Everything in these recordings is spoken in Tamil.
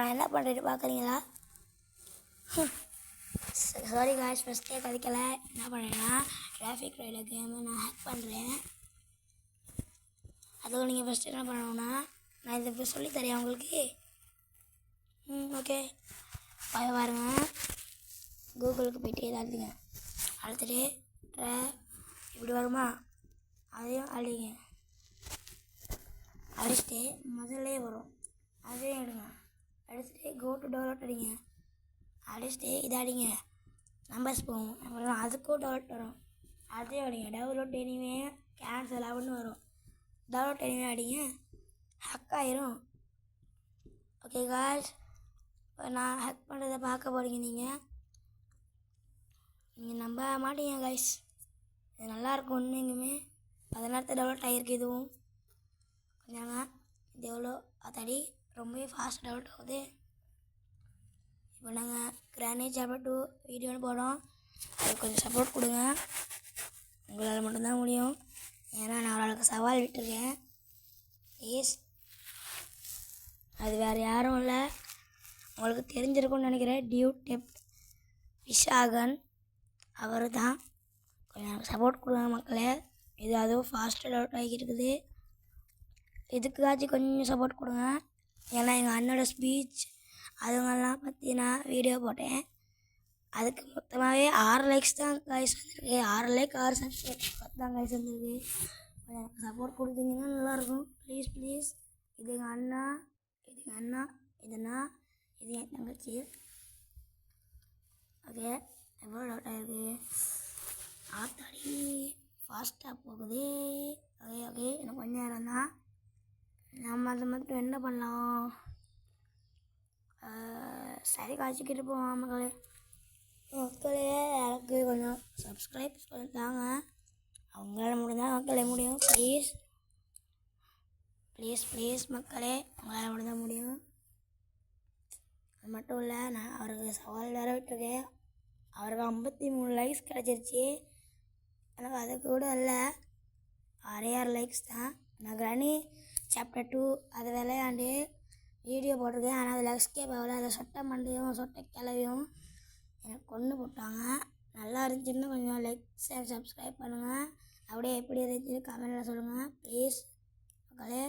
நான் என்ன பண்ணுறது பார்க்குறீங்களா? சாரி காய்ஸ், ஃபஸ்ட்டே கதைக்கலை. என்ன பண்ணுறேன்னா டிராஃபிக் ரைடில் கேமு நான் ஹேக் பண்ணுறேன். அதுவும் நீங்கள் ஃபஸ்ட்டு என்ன பண்ணணுன்னா நான் இதை இப்போ சொல்லித்தரேன் உங்களுக்கு. ஓகே பாருங்க. கூகுளுக்கு போய்ட்டு அழுதுங்க. அழுத்துட்டு இப்படி வருமா அதையும் அழிங்க. அடிச்சுட்டு முதல்லே வரும் அதையும் எடுங்க. அடிச்சுட்டு கோ டு டவுன்லோட் அடிங்க. அடிச்சுட்டு இதை அடிங்க. நம்பர்ஸ் போகும். அப்புறம் அதுக்கும் டவுன்லோட் வரும். அதையும் அடிங்க. டவுன்லோட் எனிவே கேன்சல் ஆகுன்னு வரும். டவுன்லோட் எனிவே அடிங்க. ஹேக் ஆயிரும். ஓகே காய்ஸ், நான் ஹேக் பண்ணுறதை பார்க்க போகிறீங்க. நீங்கள் நம்ப மாட்டீங்க காய்ஸ். இது நல்லாயிருக்கும் ஒன்றுங்குமே. 14 டவுன்லோட் ஆகிருக்கு. இதுவும் கொஞ்சம் இது எவ்வளோ அத்தடி ரொம்பவே ஃபாஸ்ட் டவுன்லோட் ஆகுது. இப்போ நாங்கள் கிராண்ட் சாப்டர் 2 வீடியோன்னு போகிறோம். அதுக்கு கொஞ்சம் சப்போர்ட் கொடுங்க. உங்களால் மட்டும்தான் முடியும். ஏன்னா நான் அவளுக்கு சவால் விட்டுருக்கேன். ப்ளீஸ். அது வேறு யாரும் இல்லை, உங்களுக்கு தெரிஞ்சிருக்கும்னு நினைக்கிறேன். டியூடெப் விஷாகன் அவர் தான். கொஞ்சம் சப்போர்ட் கொடுங்க மக்களே. இது அதுவும் ஃபாஸ்ட்டாக டவுட் ஆகியிருக்குது. இதுக்காச்சும் கொஞ்சம் சப்போர்ட் கொடுங்க. ஏன்னா எங்கள் அண்ணனோட ஸ்பீச் அதுங்கெல்லாம் பற்றி நான் வீடியோ போட்டேன். அதுக்கு மொத்தமாகவே 6 லைக்ஸ் தான் காய்ஸ் வந்துருக்கு. 6 லைக் 6 சப்ஸ்கிரைப் தான் காய்ஸ் வந்துருக்கு. கொஞ்சம் சப்போர்ட் கொடுத்தீங்கன்னா நல்லாயிருக்கும். ப்ளீஸ். இது எங்கள் அண்ணா, இது என் தங்கச்சி. ஓகே, எவ்வளோ டவுட் ஆகிருக்கு. ஆத்தாடி ஃபாஸ்ட்டாக போகுது. ஓகே எனக்கு கொஞ்சம் நேரம் தான். நம்ம அதை மட்டும் என்ன பண்ணலாம்? சரி காய்ச்சிக்கிட்டு போவோம் மக்களே. எனக்கு கொஞ்சம் சப்ஸ்கிரைப் தாங்க. அவங்களால முடிஞ்சால் மக்களே முடியும். ப்ளீஸ் மக்களே, அவங்களால முடிஞ்சால் முடியும். அது மட்டும் இல்லை, நான் அவருக்கு சவால் வேற விட்டுருக்கேன். அவருக்கு 53 லைக்ஸ் கிடச்சிருச்சு. எனக்கு அது கூட இல்லை, 6 லைக்ஸ் தான். நான் கிராணி சாப்டர் 2 அது விளையாண்டு வீடியோ போட்டிருக்கேன். ஆனால் அதில் எஸ்கேப் ஆகலை. அதை சொட்டை மண்டையும் சொட்டை கிளவியும் எனக்கு கொண்டு போட்டாங்க. நல்லா இருந்துச்சுன்னு கொஞ்சம் லைக் ஷேர் சப்ஸ்கிரைப் பண்ணுங்கள். அப்படியே எப்படி இருந்துச்சுன்னு கமெண்டில் சொல்லுங்கள் ப்ளீஸ் மக்களே.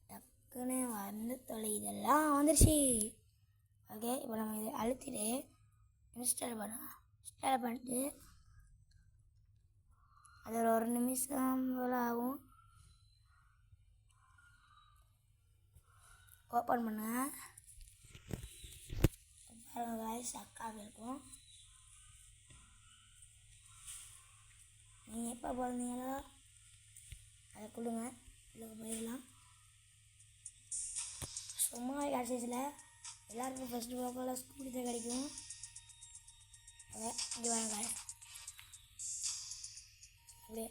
டக்குன்னு வந்து இதெல்லாம் வந்துருச்சு. ஓகே, இப்போ நம்ம இதை அழுத்திட்டு இன்ஸ்டால் பண்ணுங்கள். இன்ஸ்டால் பண்ணிட்டு அதில் 1 நிமிஷம் போல் ஆகும். ஓப்பன் பண்ண பாருங்கள் காய்ஸ், அக்காக இருக்கும். நீங்கள் எப்போ பிறந்தீங்களோ அதை கொடுங்க. இதுக்கு போயிடலாம். சும்மா காசஸில் எல்லாருக்கும் ஃபஸ்ட்டு போக்கில் ஸ்கூட்டி தான் கிடைக்கும். ஓகே, இங்கே வாங்க காய்ஸ். அப்படியே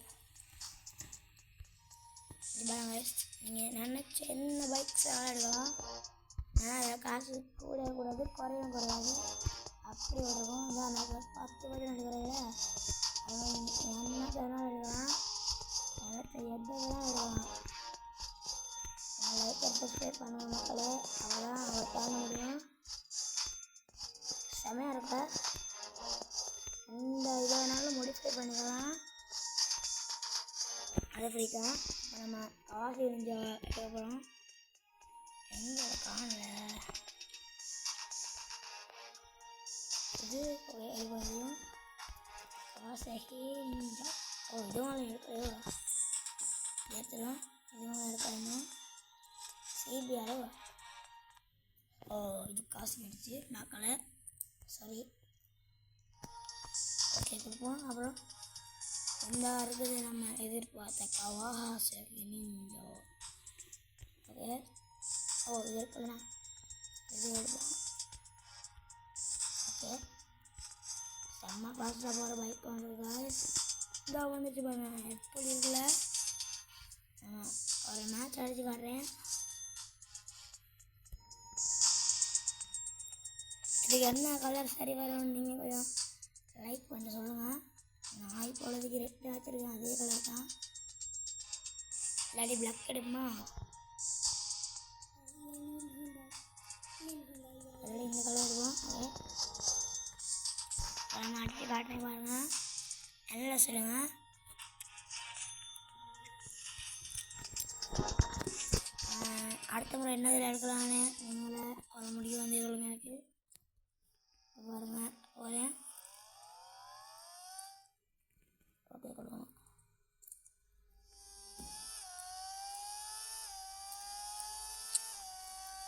இது பாருங்க காய்ஸ், நீங்கள் நினச்ச என்ன பைக்ஸ் எடுக்கலாம். ஆனால் அதில் காசு கூடக்கூடாது, குறையும் குறையாது. அப்படி இருக்கும். இதான் நான் 10 எடுக்கிறதில்ல. அது என்ன வேணாலும் எடுக்கலாம். நினைச்ச எதை வேணாலும் எடுக்கலாம். லைக் சப்ஸ்கிரைப் பண்ணுங்க மக்களே. அவ்வளோதான் அவர் பண்ண முடியும். செமையாக இருக்க இந்த இதை வேணாலும் மோடிஃபை பண்ணிக்கலாம். அதை பிடிக்கும். நம்ம காசு இருந்து போகிறோம். எங்கே காணல இது கொஞ்சம் காசை இதுவும் எடுத்துடும். இதுவும் எடுக்கணும். சிபிஆர் இது காசு கிடச்சி பார்க்கல. சாரி. ஓகே கொடுப்போம். அப்புறம் இந்த இருக்குது நம்ம எதிர்பார்த்த கவாசாகி நிஞ்சோ. ஓகே, இது இருக்குதுண்ணா, இது எடுப்போம். ஓகே, செம்ம ஃபாஸ்ட்டாக போகிற பைக் வந்துருக்கு. இதாக வந்துட்டு பாருங்க எப்படி இருக்குல்ல. ஒரு மேட்ச் அடித்து காட்டுறேன். இதுக்கு என்ன கலர் சரி வரும்னு நீங்கள் கொஞ்சம் லைக் பண்ணிட்டு சொல்லுங்கள். நான் இப்பொழுதுக்கு ரெட் வச்சுருக்கேன், அதே கலர் தான். இல்லாட்டி பிளாக் எடுப்போமா? இந்த கலர் இருக்கும். ஓகே, நம்ம அடிச்சு காட்டுறேன் பாருங்கள். நல்லா சொல்லுங்கள். அடுத்த முறை என்னதில் எடுக்கலான்னு நீங்களே ஒரு முடிவு வந்து சொல்லுங்க எனக்கு. பாருங்கள் போகிறேன். ஓகே கொடுக்கணும்.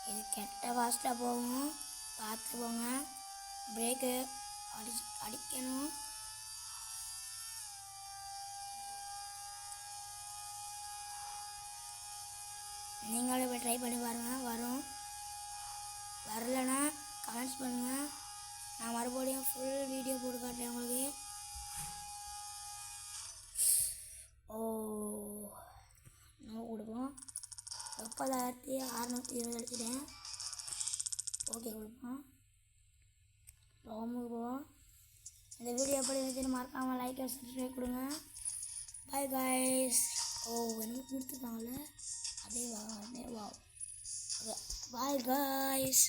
இது கெட்ட ஃபாஸ்ட்டாக போகும், பார்த்து போங்க. பிரேக்கு அடிக்கணும். நீங்களே போய் ட்ரை பண்ணி பாருங்கள். வரும், வரலைன்னா கமெண்ட்ஸ் பண்ணுங்கள். நான் மறுபடியும் ஃபுல் வீடியோ போட்டு காட்டுறேன் உங்களுக்கு. நோ கொடுப்போம். 30,620 அடிச்சிட்டேன். ஓகே கொடுப்போம். ஹோமுக்கு போவோம். இந்த வீடியோ எப்படி இருந்துச்சுன்னு மறக்காமல் லைக் அண்ட் சப்ஸ்கிரைப் கொடுங்க. Bye guys. எனக்கு கொடுத்துருக்காங்கல்ல, அதே வா. Bye guys.